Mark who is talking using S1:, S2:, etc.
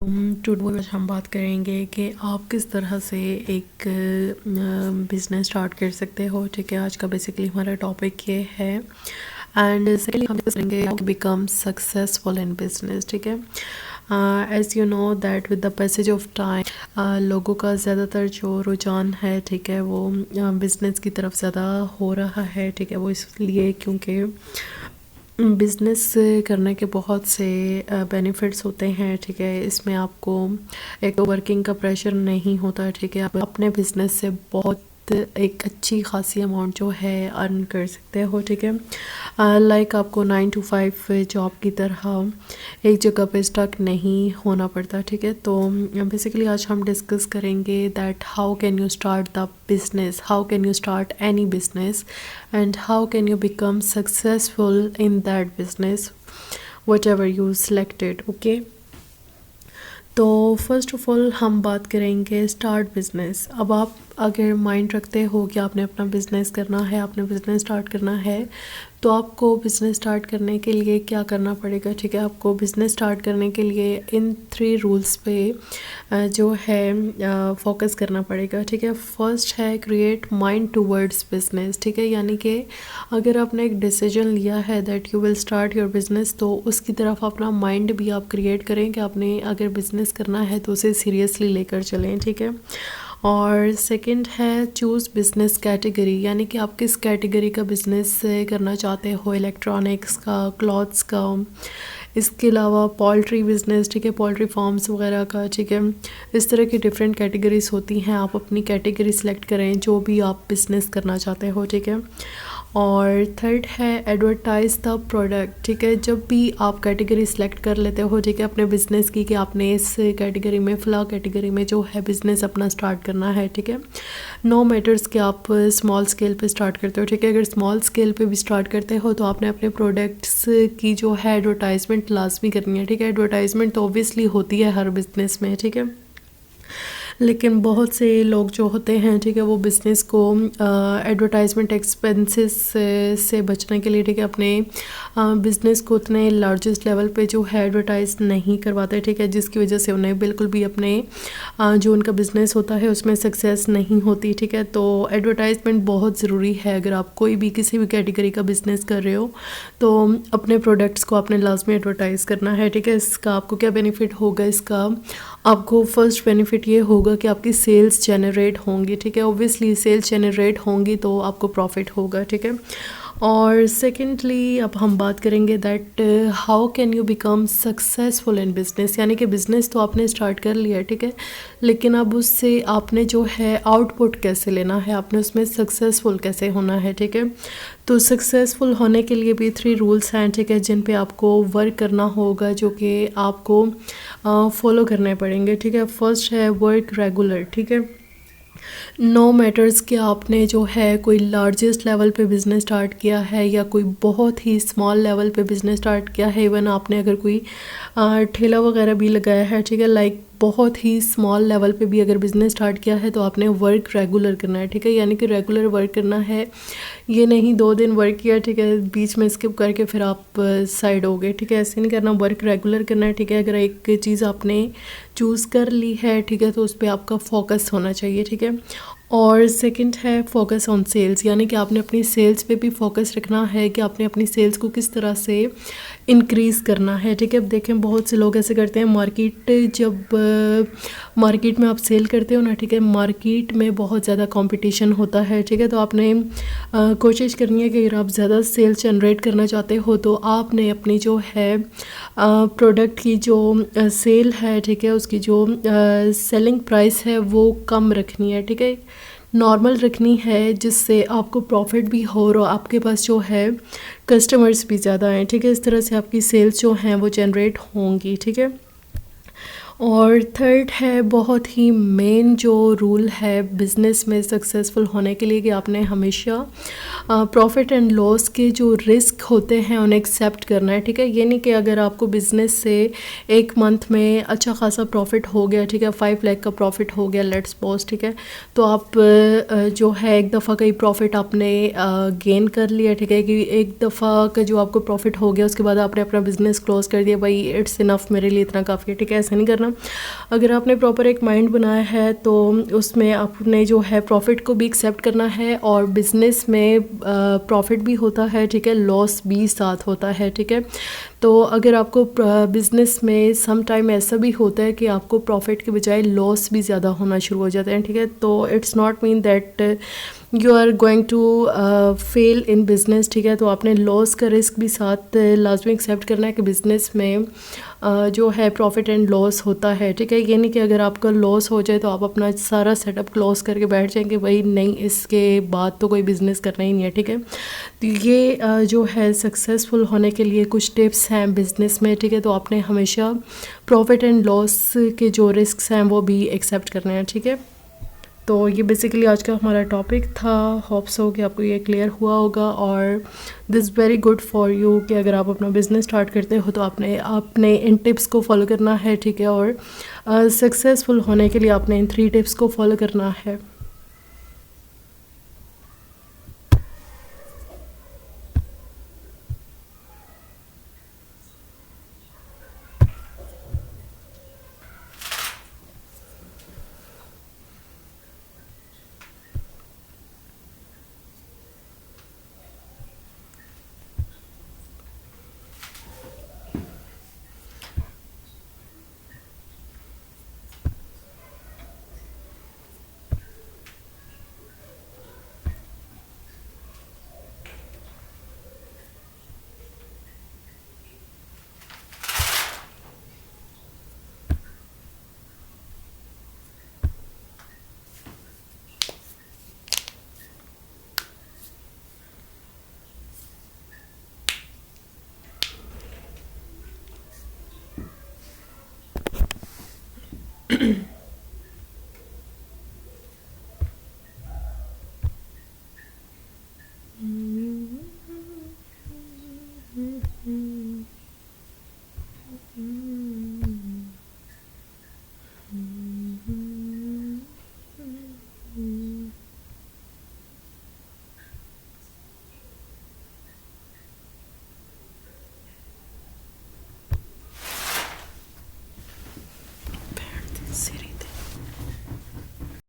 S1: Today आज हम बात करेंगे कि आप किस तरह से एक बिज़नेस स्टार्ट कर सकते हो। ठीक है, आज का बेसिकली हमारा टॉपिक ये है एंड सेकेंडली हम डिस्कस करेंगे how to become successful in business. ठीक है, as you know that with the passage of time लोगों का ज़्यादातर जो रुझान है, ठीक है, वो बिज़नेस की तरफ ज़्यादा हो रहा है। ठीक है, वो इसलिए क्योंकि बिज़नेस करने के बहुत से बेनिफिट्स होते हैं। ठीक है, इसमें आपको एक तो वर्किंग का प्रेशर नहीं होता। ठीक है, आप अपने बिज़नेस से बहुत एक अच्छी खासी अमाउंट जो है अर्न कर सकते हो। ठीक है, लाइक आपको 9 to 5 जॉब की तरह एक जगह पे स्टक नहीं होना पड़ता। ठीक है, तो बेसिकली आज हम डिस्कस करेंगे that how can you start the business, how can you start any business and how can you become successful in that business what ever you selected. Okay, तो फर्स्ट ऑफ ऑल हम बात करेंगे start business. अब आप अगर mind रखते हो कि आपने अपना बिज़नेस करना है, आपने बिज़नेस स्टार्ट करना है, तो आपको बिज़नेस स्टार्ट करने के लिए क्या करना पड़ेगा। ठीक है, आपको बिज़नेस स्टार्ट करने के लिए इन 3 रूल्स पे जो है फोकस करना पड़ेगा। ठीक है, फर्स्ट है क्रिएट माइंड टूवर्ड्स बिज़नेस। ठीक है, यानी कि अगर आपने एक डिसीजन लिया है that you will start your business, तो उसकी तरफ अपना माइंड भी आप क्रिएट करें कि आपने अगर बिज़नेस करना है तो उसे सीरियसली लेकर चलें। ठीक है, और सेकंड है चूज़ बिज़नेस कैटेगरी, यानी कि आप किस कैटेगरी का बिज़नेस करना चाहते हो, इलेक्ट्रॉनिक्स का, क्लॉथ्स का, इसके अलावा पोल्ट्री बिज़नेस। ठीक है, पोल्ट्री फार्म्स वगैरह का। ठीक है, इस तरह की डिफरेंट कैटेगरीज होती हैं। आप अपनी कैटेगरी सेलेक्ट करें जो भी आप बिज़नेस करना चाहते हो। ठीक है, और थर्ड है एडवर्टाइज़ द प्रोडक्ट। ठीक है, जब भी आप कैटेगरी सेलेक्ट कर लेते हो, ठीक है, अपने बिज़नेस की कि आपने इस कैटेगरी में फ़ला कैटेगरी में जो है बिज़नेस अपना स्टार्ट करना है। ठीक है, नो मैटर्स कि आप स्मॉल स्केल पे स्टार्ट करते हो। ठीक है, अगर स्मॉल स्केल पे भी स्टार्ट करते हो तो आपने अपने प्रोडक्ट्स की जो है एडवर्टाइजमेंट लाजमी करनी है। ठीक है, एडवर्टाइजमेंट तो ऑब्वियसली होती है हर बिज़नेस में। ठीक है, लेकिन बहुत से लोग जो होते हैं, ठीक है, वो बिज़नेस को एडवर्टाइजमेंट एक्सपेंसेस से बचने के लिए, ठीक है, अपने बिज़नेस को उतने लार्जेस्ट लेवल पे जो है एडवर्टाइज नहीं करवाते। ठीक है, जिसकी वजह से उन्हें बिल्कुल भी अपने जो उनका बिज़नेस होता है उसमें सक्सेस नहीं होती। ठीक है, तो एडवर्टाइजमेंट बहुत ज़रूरी है। अगर आप कोई भी किसी भी कैटेगरी का बिज़नेस कर रहे हो तो अपने प्रोडक्ट्स को आपने लाजमी एडवर्टाइज़ करना है। ठीक है, इसका आपको क्या बेनिफिट होगा, इसका आपको फर्स्ट बेनिफिट ये होगा कि आपकी सेल्स जनरेट होंगी। ठीक है, ऑब्वियसली सेल्स जनरेट होंगी तो आपको प्रॉफिट होगा। ठीक है, और सेकेंडली अब हम बात करेंगे that how can you become successful in business, यानी कि बिज़नेस तो आपने स्टार्ट कर लिया। ठीक है, लेकिन अब उससे आपने जो है आउटपुट कैसे लेना है, आपने उसमें सक्सेसफुल कैसे होना है। ठीक है, तो सक्सेसफुल होने के लिए भी 3 रूल्स हैं। ठीक है, जिन पे आपको वर्क करना होगा, जो कि आपको फॉलो करने पड़ेंगे। ठीक है, फर्स्ट है वर्क रेगुलर। ठीक है, नो मैटर्स कि आपने जो है कोई लार्जेस्ट लेवल पे बिज़नेस स्टार्ट किया है या कोई बहुत ही स्मॉल लेवल पे बिज़नेस स्टार्ट किया है, इवन आपने अगर कोई ठेला वगैरह भी लगाया है। ठीक है, लाइक बहुत ही स्मॉल लेवल पे भी अगर बिज़नेस स्टार्ट किया है तो आपने वर्क रेगुलर करना है। ठीक है, यानी कि रेगुलर वर्क करना है, ये नहीं 2 दिन वर्क किया, ठीक है, बीच में स्किप करके फिर आप साइड हो गए। ठीक है, ऐसे नहीं करना, वर्क रेगुलर करना है। ठीक है, अगर एक चीज़ आपने चूज़ कर ली है, ठीक है, तो उस पर आपका फोकस होना चाहिए। ठीक है, और सेकंड है फोकस ऑन सेल्स, यानी कि आपने अपनी सेल्स पे भी फोकस रखना है कि आपने अपनी सेल्स को किस तरह से इंक्रीज़ करना है। ठीक है, अब देखें बहुत से लोग ऐसे करते हैं, जब मार्केट में आप सेल करते हो ना, ठीक है, मार्केट में बहुत ज़्यादा कंपटीशन होता है। ठीक है, तो आपने कोशिश करनी है कि अगर आप ज़्यादा सेल्स जनरेट करना चाहते हो तो आपने अपनी जो है प्रोडक्ट की जो सेल है, ठीक है, उसकी जो सेलिंग प्राइस है वो कम रखनी है। ठीक है, नॉर्मल रखनी है, जिससे आपको प्रॉफिट भी हो और आपके पास जो है कस्टमर्स भी ज़्यादा हैं। ठीक है, इस तरह से आपकी सेल्स जो हैं वो जनरेट होंगी। ठीक है, और थर्ड है बहुत ही मेन जो रूल है बिज़नेस में सक्सेसफुल होने के लिए कि आपने हमेशा प्रॉफिट एंड लॉस के जो रिस्क होते हैं उन्हें एक्सेप्ट करना है। ठीक है, ये नहीं कि अगर आपको बिज़नेस से एक मंथ में अच्छा खासा प्रॉफिट हो गया, ठीक है, 5 लाख का प्रॉफिट हो गया, लेट्स सपोज, ठीक है, तो आप जो है एक दफ़ा का ही प्रॉफिट आपने गेन कर लिया। ठीक है, कि एक दफ़ा का जो आपको प्रॉफिट हो गया उसके बाद आपने अपना बिज़नेस क्लोज कर दिया, भाई इट्स इनफ, मेरे लिए इतना काफ़ी है। ठीक है, ऐसा नहीं करना, ना। अगर आपने प्रॉपर एक माइंड बनाया है तो उसमें आपने जो है प्रॉफिट को भी एक्सेप्ट करना है, और बिज़नेस में प्रॉफिट भी होता है, ठीक है, लॉस भी साथ होता है, ठीक है। तो अगर आपको बिज़नेस में सम टाइम ऐसा भी होता है कि आपको प्रॉफिट के बजाय लॉस भी ज़्यादा होना शुरू हो जाते हैं, ठीक है, तो it's not mean that you are going to fail in business, ठीक है। तो आपने लॉस का रिस्क भी साथ लाजमी एक्सेप्ट करना है कि बिज़नेस में जो है प्रॉफिट एंड लॉस होता है, ठीक है। ये नहीं कि अगर आपका लॉस हो जाए तो आप अपना सारा सेटअप क्लोज करके बैठ जाएंगे, भाई नहीं इसके बाद तो कोई बिज़नेस करना ही नहीं है, ठीक है। तो ये जो है सक्सेसफुल होने के लिए कुछ टिप्स हैं बिज़नेस में, ठीक है। तो आपने हमेशा प्रॉफिट एंड लॉस के जो रिस्क हैं वो भी एक्सेप्ट करने हैं, ठीक है। तो ये बेसिकली आज का हमारा टॉपिक था। होप्स हो कि आपको ये क्लियर हुआ होगा, और this very good for you कि अगर आप अपना बिज़नेस स्टार्ट करते हो तो आपने इन टिप्स को फॉलो करना है, ठीक है। और सक्सेसफुल होने के लिए आपने इन 3 टिप्स को फॉलो करना है।